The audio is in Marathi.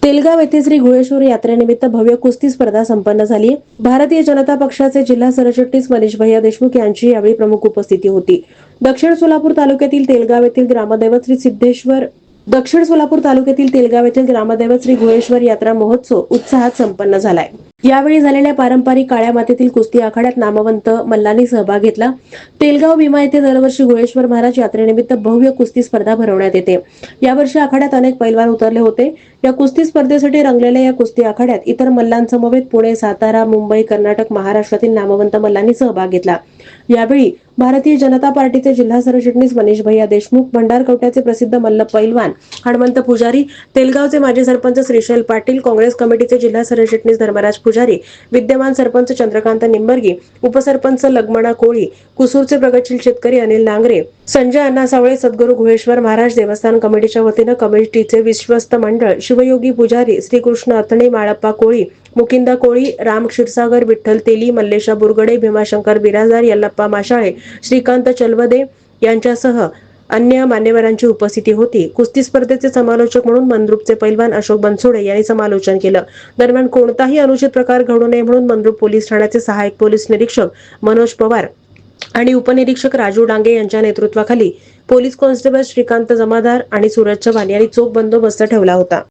तेलगाव येथे श्री घोळेश्वर यात्रेनिमित्त भव्य कुस्ती स्पर्धा संपन्न झाली। भारतीय जनता पक्षाचे जिल्हा सरचिटणीस मनीष भैया देशमुख यांची यावेळी प्रमुख उपस्थिती होती। दक्षिण सोलापूर तालुक्यातील तेलगाव येथील ग्रामदैवत श्री घोळेश्वर यात्रा महोत्सव उत्साहात संपन्न झालाय। यावेळी झालेल्या पारंपरिक काळ्या मातीतील कुस्ती आखाड्यात नामवंत मल्लांनी सहभाग घेतला। तेलगाव भीमा येथे दरवर्षी घोळेश्वर महाराज यात्रेनिमित्त भव्य कुस्ती स्पर्धा भरवण्यात येते। यावर्षी आखाड्यात अनेक पैलवान उतरले होते। या कुस्ती स्पर्धेसाठी रंगलेल्या या कुस्ती आखाड्यात इतर मल्लांसमवेत पुणे, सातारा, मुंबई, कर्नाटक, महाराष्ट्रातील नामवंत मल्लांनी सहभाग घेतला। यावेळी भारतीय जनता पार्टीचे जिल्हा सरचिटणीस मनीष भैया देशमुख, भंडारकवट्याचे प्रसिद्ध मल्ल पैलवान हनुमंत पुजारी, तेलगावचे माजी सरपंच श्रीशैल पाटील, काँग्रेस कमिटीचे जिल्हा सरचिटणीस धर्मराज पुजारी, विद्यमान सरपंच चंद्रकांत निंबर्गी, उपसरपंच लग्मणा कोळी, कुसूरचे प्रगतशील शेतकरी अनिल नांगरे, संजय अण्णा सावळे, सद्गुरू घोळेश्वर महाराज देवस्थान कमिटीच्या वतीनं कमिटीचे विश्वस्त मंडळ, शिवयोगी पुजारी, श्रीकृष्ण अथणे, माळप्पा कोळी, मुकिंदा कोळी, राम क्षीरसागर, विठ्ठल तेली, मल्लेशा बुरगडे, भीमाशंकर बिराजदार, यल्लप्पा माशाळे, श्रीकांत चलवदे यांच्यासह अन्य मान्यवरांची उपस्थिती होती। कुस्ती स्पर्धेचे समालोचक म्हणून मंद्रुपचे पैलवान अशोक बनसोडे यांनी समालोचन केलं। दरम्यान कोणताही अनुचित प्रकार घडू नये म्हणून मंद्रुप पोलीस ठाण्याचे सहाय्यक पोलीस निरीक्षक मनोज पवार आणि उपनिरीक्षक राजू डांगे यांच्या नेतृत्वाखाली पोलीस कॉन्स्टेबल श्रीकांत जमादार आणि सूरज चव्हाण यांनी चोख बंदोबस्त ठेवला होता।